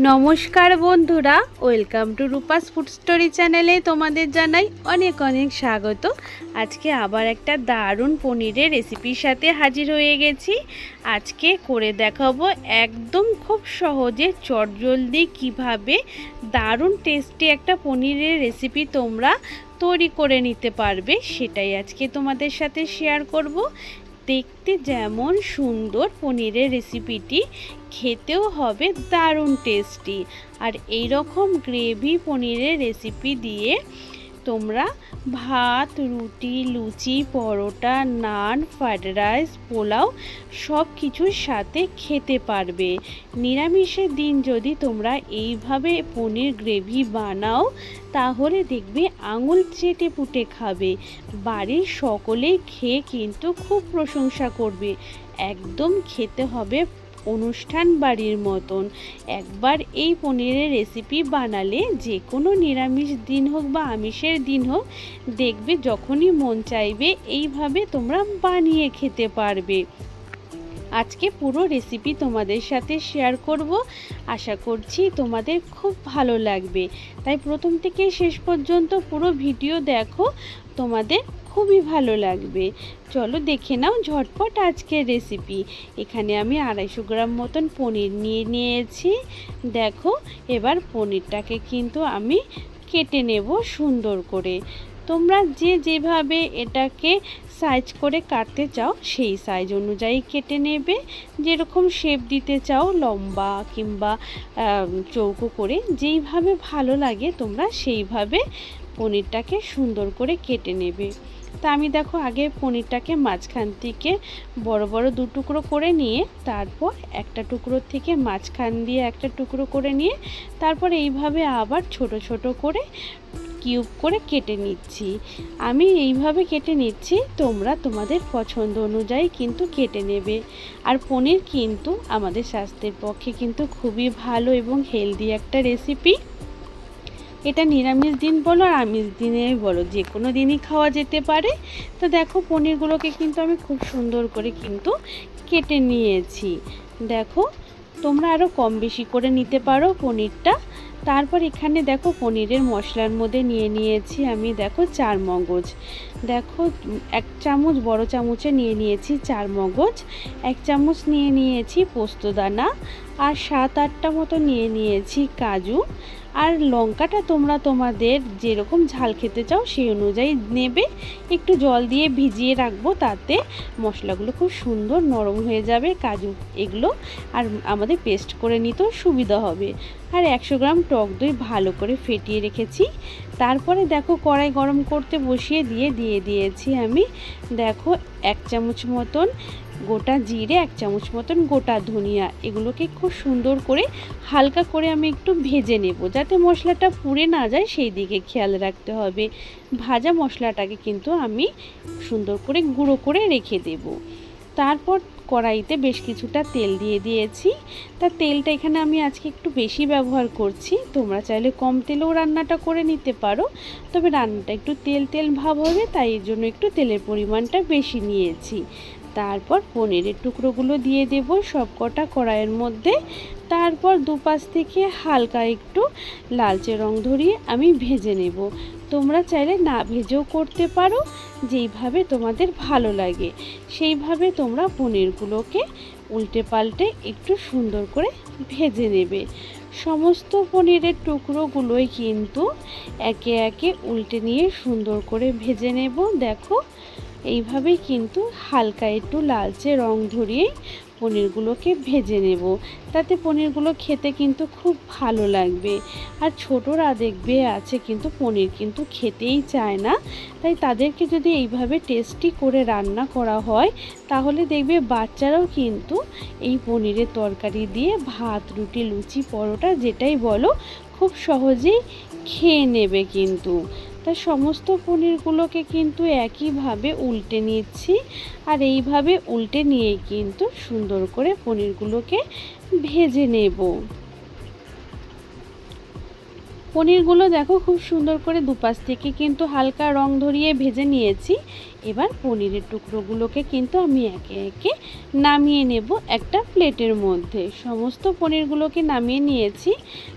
নমস্কার বন্ধুরা, welcome to Rupa's food story চ্যানেলে তোমাদের জানাই অনেক অনেক স্বাগত। আজকে আবার একটা দারুণ পনিরের রেসিপির সাথে হাজির হয়ে গেছি। আজকে করে দেখাবো একদম খুব সহজে চটজলদি কিভাবে দারুণ টেস্টি একটা পনিরের রেসিপি তোমরা তৈরি করে নিতে পারবে, সেটাই আজকে তোমাদের সাথে শেয়ার করব। দেখতে যেমন সুন্দর পনিরের রেসিপিটি, খেতেও হবে দারুণ টেস্টি। আর এই রকম গ্রেভি পনিরের রেসিপি দিয়ে তোমরা ভাত, রুটি, লুচি, পরোটা, নান, ফ্রাইড রাইস, পোলাও সব কিছুর সাথে খেতে পারবে। নিরামিষের দিন যদি তোমরা এইভাবে পনির গ্রেভি বানাও তাহলে দেখবে আঙুল চেটে পুটে খাবে। বাড়ির সকলেই খেয়ে কিন্তু খুব প্রশংসা করবে। একদম খেতে হবে অনুষ্ঠান বাড়ির মতন। একবার এই পনিরের রেসিপি বানালে যে কোনো নিরামিষ দিন হোক বা আমিষের দিন হোক, দেখবে যখনই মন চাইবে এইভাবে তোমরা বানিয়ে খেতে পারবে। আজকে পুরো রেসিপি তোমাদের সাথে শেয়ার করব, আশা করছি তোমাদের খুব ভালো লাগবে। তাই প্রথম থেকে শেষ পর্যন্ত পুরো ভিডিও দেখো, তোমাদের খুবই ভালো লাগবে। চলো দেখে নাও ঝটপট আজকের রেসিপি। এখানে আমি 250 গ্রাম মতন পনির নিয়েছি। দেখো, এবার পনিরটাকে কিন্তু আমি কেটে নেব সুন্দর করে। তোমরা যেভাবে এটাকে সাইজ করে কাটতে চাও সেই সাইজ অনুযায়ী কেটে নেবে। যেরকম শেপ দিতে চাও, লম্বা কিংবা চৌকো করে, যেইভাবে ভালো লাগে তোমরা সেইভাবে পনিরটাকে সুন্দর করে কেটে নেবে। তা আমি দেখো আগে পনিরটাকে মাঝখান থেকে বড় বড় 2 টুকরো করে নিয়ে, তারপর একটা টুকরো থেকে মাঝখান দিয়ে একটা টুকরো করে নিয়ে, তারপর এইভাবে আবার ছোট ছোট করে কিউব করে কেটে নিচ্ছি। আমি এইভাবে কেটে নিচ্ছি, তোমরা তোমাদের পছন্দ অনুযায়ী কিন্তু কেটে নেবে। আর পনির কিন্তু আমাদের স্বাস্থ্যের পক্ষে কিন্তু খুবই ভালো এবং হেলদি একটা রেসিপি। এটা নিরামিষ দিন বলো আর আমিষ দিনে বলো, যে কোনো দিনই খাওয়া যেতে পারে। তো দেখো পনিরগুলোকে কিন্তু আমি খুব সুন্দর করে কিন্তু কেটে নিয়েছি। দেখো, তোমরা আরও কম বেশি করে নিতে পারো পনিরটা। তারপর এখানে দেখো পনিরের মশলার মধ্যে নিয়েছি আমি, দেখো 4 মগজ। দেখো 1 চামচ বড় চামচে নিয়েছি 4 মগজ, 1 চামচ নিয়েছি পোস্তদানা, আর 7-8টা মতো নিয়েছি কাজু। আর লঙ্কাটা তোমরা তোমাদের যেরকম ঝাল খেতে চাও সেই অনুযায়ী নেবে। একটু জল দিয়ে ভিজিয়ে রাখবো, তাতে মশলাগুলো খুব সুন্দর নরম হয়ে যাবে কাজু এগুলো, আর আমাদের পেস্ট করে নিতেও সুবিধা হবে। আর 100 গ্রাম টক দই ভালো করে ফেটিয়ে রেখেছি। তারপরে দেখো কড়াই গরম করতে বসিয়ে দিয়েছি আমি, দেখো 1 চামচ মতন গোটা জিরে, 1 চামচ মতন গোটা ধনিয়া। এগুলোকে খুব সুন্দর করে হালকা করে আমি একটু ভেজে নেব, যাতে মশলাটা পুড়ে না যায় সেই দিকে খেয়াল রাখতে হবে। ভাজা মশলাটাকে কিন্তু আমি সুন্দর করে গুঁড়ো করে রেখে দেব। তারপর কড়াইতে বেশ কিছুটা তেল দিয়েছি। তা তেলটা এখানে আমি আজকে একটু বেশি ব্যবহার করছি, তোমরা চাইলে কম তেলেও রান্নাটা করে নিতে পারো, তবে রান্নাটা একটু তেল ভাব হবে, তাই এর জন্য একটু তেলের পরিমাণটা বেশি নিয়েছি। তারপর পনিরের টুকরোগুলো দিয়ে দেব সব কটা কড়াইয়ের মধ্যে। তারপর দুপাশ থেকে হালকা একটু লালচে রং ধরিয়ে আমি ভেজে নেব। তোমরা চাইলে না ভেজেও করতে পারো, যেইভাবে তোমাদের ভালো লাগে সেইভাবে তোমরা পনিরগুলোকে উল্টে পাল্টে একটু সুন্দর করে ভেজে নেবে। সমস্ত পনিরের টুকরোগুলোই কিন্তু একে একে উল্টে নিয়ে সুন্দর করে ভেজে নেব। দেখো, এইভাবেই কিন্তু হালকা একটু লালচে রং ধরিয়ে পনিরগুলোকে ভেজে নেব, তাতে পনিরগুলো খেতে কিন্তু খুব ভালো লাগবে। আর ছোটরা দেখবে আছে কিন্তু পনির কিন্তু খেতেই চায় না, তাই তাদেরকে যদি এইভাবে টেস্টি করে রান্না করা হয় তাহলে দেখবে বাচ্চারাও কিন্তু এই পনিরের তরকারি দিয়ে ভাত, রুটি, লুচি, পরোটা যেটাই বলো খুব সহজেই খেয়ে নেবে কিন্তু। তাই সমস্ত পনিরগুলোকে কিন্তু একইভাবে উল্টে নিচ্ছি, আর এইভাবে উল্টে নিয়ে কিন্তু সুন্দর করে পনিরগুলোকে ভেজে নেব। পনিরগুলো দেখো খুব সুন্দর করে দুপাশ থেকে কিন্তু হালকা রং ধরিয়ে ভেজে নিয়েছি। এবার পনিরের টুকরোগুলোকে কিন্তু আমি একে একে নামিয়ে নেব একটা প্লেটের মধ্যে। সমস্ত পনিরগুলোকে নামিয়ে নিয়েছি।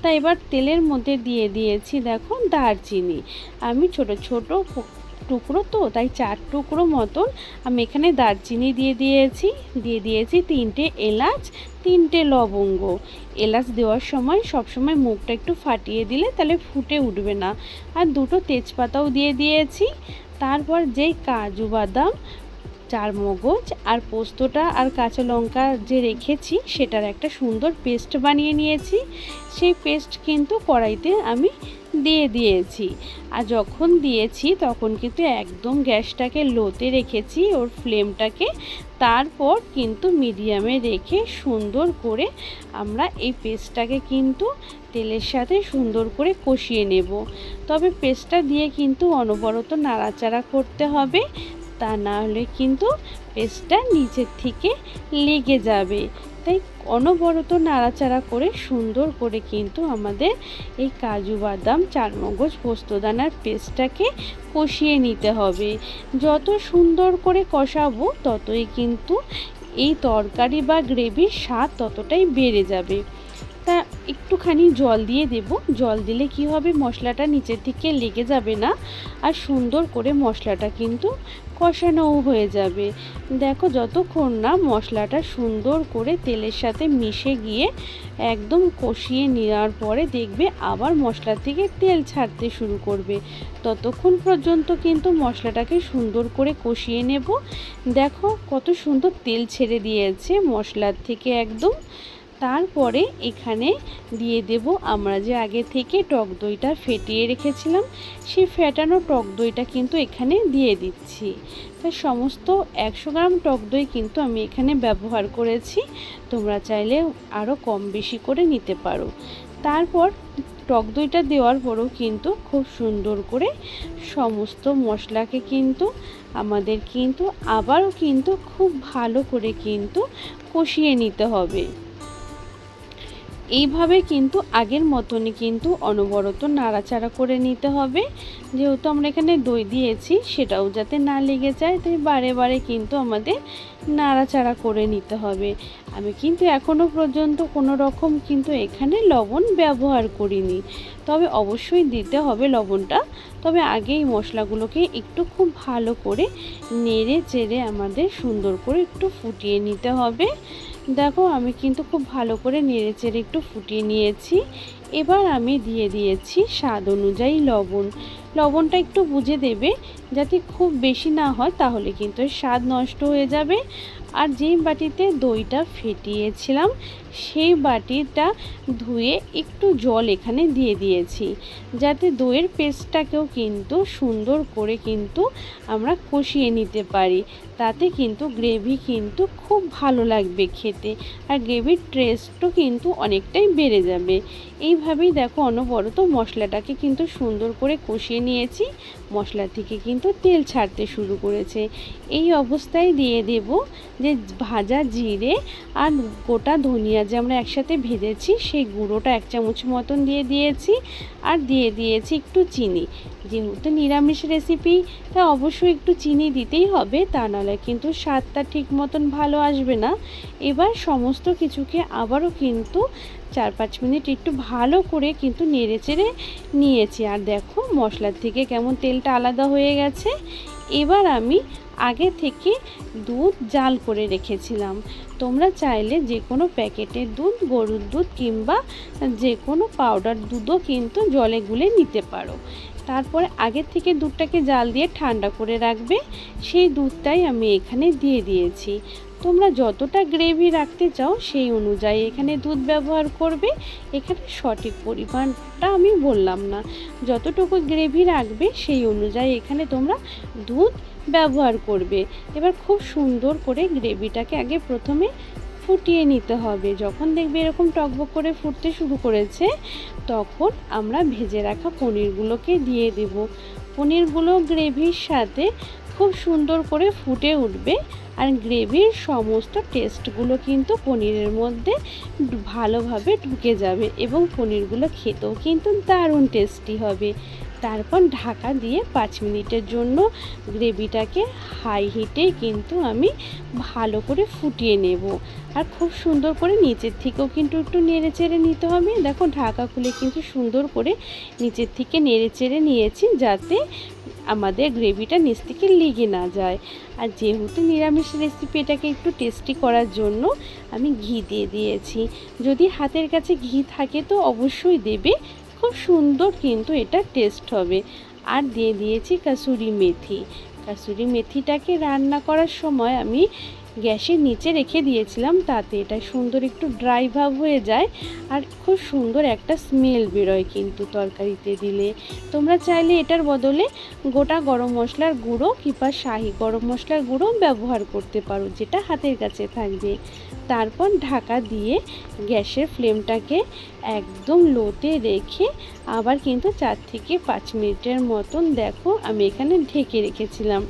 তা এবার তেলের মধ্যে দিয়ে দিয়েছি দেখো দারচিনি। আমি ছোট ছোট টুকরো তো তাই 4 টুকরো মতন আমি এখানে দারচিনি দিয়ে দিয়েছি 3টে এলাচ, 3টে লবঙ্গ। এলাচ দেওয়ার সময় সবসময় মুখটা একটু ফাটিয়ে দিলে তাহলে ফুটে উঠবে না। আর 2টো তেজপাতাও দিয়ে দিয়েছি। তারপর যেই কাজু বাদাম, চারমগজ আর পোস্তটা আর কাঁচা লঙ্কা যে রেখেছি সেটার একটা সুন্দর পেস্ট বানিয়ে নিয়েছি। সেই পেস্ট কিন্তু কড়াইতে আমি দিয়ে দিয়েছি। আর যখন দিয়েছি তখন কিন্তু একদম গ্যাসটাকে লোতে রেখেছি, ওর ফ্লেমটাকে। তারপর কিন্তু মিডিয়ামে রেখে সুন্দর করে আমরা এই পেস্টটাকে কিন্তু তেলের সাথে সুন্দর করে কষিয়ে নেব। তবে পেস্টটা দিয়ে কিন্তু অনবরত নাড়াচাড়া করতে হবে, তা না হলে কিন্তু পেস্টটা নিচের থেকে লেগে যাবে। তাই অনবরত নাড়াচাড়া করে সুন্দর করে কিন্তু আমাদের এই কাজু বাদাম, চারমগজ, পোস্তদানার পেস্টটাকে কষিয়ে নিতে হবে। যত সুন্দর করে কষাবো ততই কিন্তু এই তরকারি বা গ্রেভির স্বাদ ততটাই বেড়ে যাবে। তা একটুখানি জল দিয়ে দেব। জল দিলে কি হবে, মশলাটা নিচের থেকে লেগে যাবে না, আর সুন্দর করে মশলাটা কিন্তু কষানোও হয়ে যাবে। দেখো যতক্ষণ না মশলাটা সুন্দর করে তেলের সাথে মিশে গিয়ে একদম কষিয়ে নেওয়ার পরে দেখবে আবার মশলা থেকে তেল ছাড়তে শুরু করবে, ততক্ষণ পর্যন্ত কিন্তু মশলাটাকে সুন্দর করে কষিয়ে নেব। দেখো কত সুন্দর তেল ছেড়ে দিয়েছে মশলার থেকে একদম। তারপরে এখানে দিয়ে দেব আমরা যে আগে থেকে টক দইটা ফেটিয়ে রেখেছিলাম, সেই ফেটানো টক দইটা কিন্তু এখানে দিয়ে দিচ্ছি। তাই সমস্ত 100 গ্রাম টক দই কিন্তু আমি এখানে ব্যবহার করেছি। তোমরা চাইলে আরও কম বেশি করে নিতে পারো। তারপর টক দইটা দেওয়ার পরেও কিন্তু খুব সুন্দর করে সমস্ত মশলাকে কিন্তু আমাদের কিন্তু আবারও কিন্তু খুব ভালো করে কিন্তু কষিয়ে নিতে হবে। এইভাবে কিন্তু আগের মতনই কিন্তু অনবরত নাড়াচাড়া করে নিতে হবে। যেহেতু আমরা এখানে দই দিয়েছি সেটাও যাতে না লেগে যায়, তাই বারে বারে কিন্তু আমাদের নাড়াচাড়া করে নিতে হবে। আমি কিন্তু এখনও পর্যন্ত কোনো রকম কিন্তু এখানে লবণ ব্যবহার করিনি, তবে অবশ্যই দিতে হবে লবণটা। তবে আগেই মশলাগুলোকে একটু খুব ভালো করে নেড়ে চেড়ে আমাদের সুন্দর করে একটু ফুটিয়ে নিতে হবে। দেখো আমি কিন্তু খুব ভালো করে নেড়ে চেড়ে একটু ফুটিয়ে নিয়েছি। এবার আমি দিয়ে দিয়েছি স্বাদ অনুযায়ী লবণ। লবণটা একটু বুঝে দেবে, যাতে খুব বেশি না হয়, তাহলে কিন্তু স্বাদ নষ্ট হয়ে যাবে। আর যেই বাটিতে দইটা ফেটিয়েছিলাম সেই বাটিটা ধুয়ে একটু জল এখানে দিয়ে দিয়েছি, যাতে দইয়ের পেস্টটাকেও কিন্তু সুন্দর করে কিন্তু আমরা কষিয়ে নিতে পারি। তাতে কিন্তু গ্রেভি কিন্তু খুব ভালো লাগবে খেতে, আর গ্রেভির টেস্টও কিন্তু অনেকটাই বেড়ে যাবে। এইভাবেই দেখো অনবরত মশলাটাকে কিন্তু সুন্দর করে কষিয়ে নিয়েছি। মশলা থেকে কিন্তু তেল ছাড়তে শুরু করেছে। এই অবস্থায় দিয়ে দেব যে ভাজা জিরে আর গোটা ধনিয়া যে আমরা একসাথে ভেজেছি সেই গুঁড়োটা 1 চামচ মতন দিয়ে দিয়েছি। আর দিয়ে দিয়েছি একটু চিনি। যেহেতু নিরামিষ রেসিপি তা অবশ্যই একটু চিনি দিতেই হবে, তা নাহলে কিন্তু স্বাদটা ঠিক মতন ভালো আসবে না। এবার সমস্ত কিছুকে আবারও কিন্তু 4-5 মিনিট একটু ভালো করে কিন্তু নেড়ে চেড়ে নিয়েছি। আর দেখো মশলার থেকে কেমন তেলটা আলাদা হয়ে গেছে। এবার আমি আগে থেকে দুধ জাল করে রেখেছিলাম। তোমরা চাইলে যে কোনো প্যাকেটের দুধ, গরুর দুধ কিংবা যে কোনো পাউডার দুধও কিন্তু জলে গুলে নিতে পারো। তারপরে আগে থেকে দুধটাকে জাল দিয়ে ঠান্ডা করে রাখবে। সেই দুধটাই আমি এখানে দিয়ে দিয়েছি। তোমরা যতটা গ্রেভি রাখতে চাও সেই অনুযায়ী এখানে দুধ ব্যবহার করবে। এখানে সঠিক পরিমাণটা আমি বললাম না, যতটুকু গ্রেভি রাখবে সেই অনুযায়ী এখানে তোমরা দুধ ব্যবহার করবে। এবার খুব সুন্দর করে গ্রেভিটাকে আগে প্রথমে ফুটিয়ে নিতে হবে। যখন দেখবে এরকম টকবক করে ফুটতে শুরু করেছে তখন আমরা ভেজে রাখা পনিরগুলোকে দিয়ে দেব। পনিরগুলো গ্রেভির সাথে খুব সুন্দর করে ফুটে উঠবে আর গ্রেভির সমস্ত টেস্টগুলো কিন্তু পনিরের মধ্যে ভালোভাবে ঢুকে যাবে এবং পনিরগুলো খেতেও কিন্তু দারুণ টেস্টি হবে। তারপর ঢাকা দিয়ে 5 মিনিটের জন্য গ্রেভিটাকে হাই হিটে কিন্তু আমি ভালো করে ফুটিয়ে নেব। আর খুব সুন্দর করে নিচের থেকেও কিন্তু একটু নেড়ে চেড়ে নিতে হবে। দেখো ঢাকা খুলে কিন্তু সুন্দর করে নিচের থেকে নেড়ে চেড়ে নিয়েছি, যাতে আমাদের গ্রেভিটা নিচ থেকে লেগে না যায়। আর যেহেতু নিরামিষ রেসিপি, এটাকে একটু টেস্টি করার জন্য আমি ঘি দিয়ে দিয়েছি। যদি হাতের কাছে ঘি থাকে তো অবশ্যই দেবে, খুব সুন্দর কিন্তু এটা টেস্ট হবে। আর দিয়ে দিয়েছি কাসুরি মেথি। কাসুরি মেথিটাকে রান্না করার সময় আমি গ্যাসের নিচে রেখে দিয়েছিলাম, তাতে এটা সুন্দর একটু ড্রাই ভাব হয়ে যায় আর খুব সুন্দর একটা স্মেল বেরোয় কিন্তু তরকারিতে দিলে। তোমরা চাইলে এটার বদলে গোটা গরম মশলার গুঁড়ো কিংবা শাহি গরম মশলার গুঁড়ো ব্যবহার করতে পারো, যেটা হাতের কাছে থাকবে। তারপর ঢাকা দিয়ে গ্যাসের ফ্লেমটাকে একদম লোতে রেখে আবার কিন্তু 4 থেকে 5 মিনিটের মতন দেখো আমি এখানে ঢেকে রেখেছিলাম।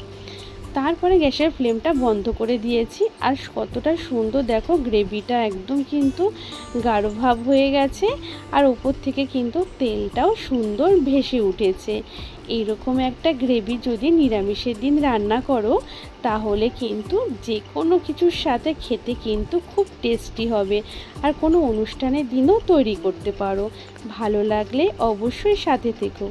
তারপরে গ্যাসের ফ্লেমটা বন্ধ করে দিয়েছি। আর কতটা সুন্দর দেখো গ্রেভিটা একদম কিন্তু গাঢ় ভাব হয়ে গেছে আর উপর থেকে কিন্তু তেলটাও সুন্দর ভেসে উঠেছে। এইরকম একটা গ্রেভি যদি নিরামিষের দিন রান্না করো তাহলে কিন্তু যে কোনো কিছুর সাথে খেতে কিন্তু খুব টেস্টি হবে। আর কোনো অনুষ্ঠানের দিনও তৈরি করতে পারো। ভালো লাগলে অবশ্যই সাথে থেকো।